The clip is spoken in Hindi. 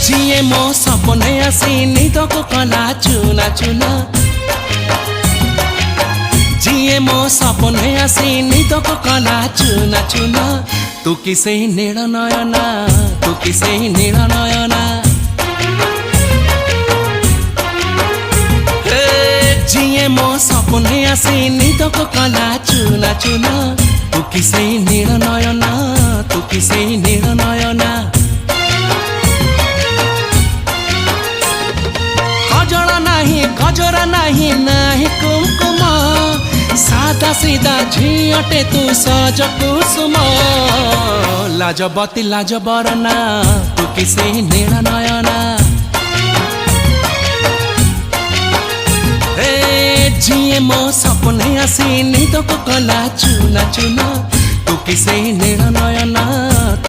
जिए मो सपने आसी निदको कला चुना चुना जिए मो सपने आसी निदको कला चुना चुना तू किसे नील नयना तू किसे नील नयना जिए मो सपने आसी निदको कला चुना चुना तू किसे नील नयना तू किसे नील नयना गजरा नहीं नहीं कुमकुम सादा सीधा झीटे तू सज कुसुम लाजबती लाज बरना तू किसे नील नयना जिए मो सपने आसी निदको कला चुना चुना तू किसे नील नयना।